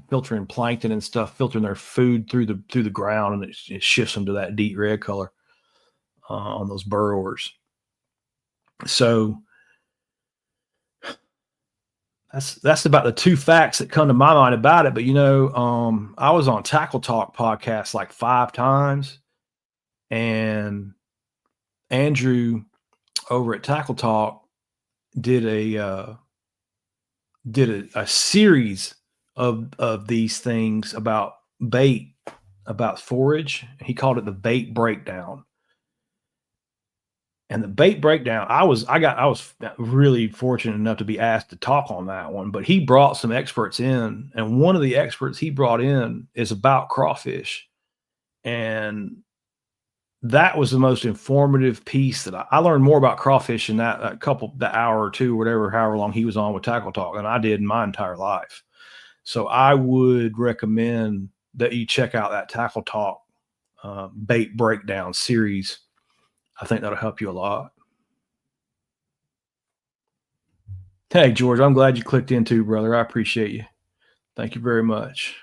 filtering plankton and stuff, filtering their food through the ground, and it shifts them to that deep red color on those burrowers. So that's about the two facts that come to my mind about it. But you know, I was on Tackle Talk podcast like 5 times, and Andrew over at Tackle Talk did a series of these things about bait, about forage. He called it the bait breakdown. And the bait breakdown, I was really fortunate enough to be asked to talk on that one, but he brought some experts in, and one of the experts he brought in is about crawfish. And that was the most informative piece that I learned more about crawfish in that hour or two, whatever, however long he was on with Tackle Talk, than I did in my entire life. So I would recommend that you check out that Tackle Talk bait breakdown series. I think that'll help you a lot. Hey, George, I'm glad you clicked in too, brother. I appreciate you. Thank you very much.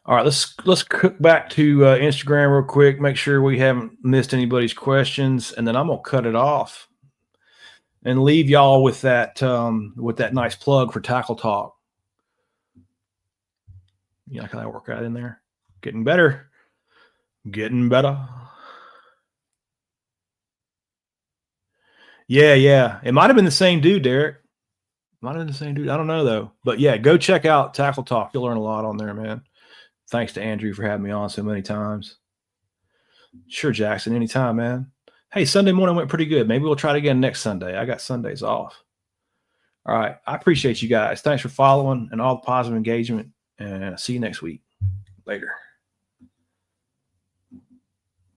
All right, let's cook back to Instagram real quick. Make sure we haven't missed anybody's questions, and then I'm gonna cut it off and leave y'all with that nice plug for Tackle Talk. You like how that worked out in there? Getting better. Getting better. Yeah. It might have been the same dude, Derek. Might have been the same dude. I don't know though. But yeah, go check out Tackle Talk. You'll learn a lot on there, man. Thanks to Andrew for having me on so many times. Sure, Jackson, anytime, man. Hey, Sunday morning went pretty good. Maybe we'll try it again next Sunday. I got Sundays off. All right. I appreciate you guys. Thanks for following and all the positive engagement. And see you next week. Later.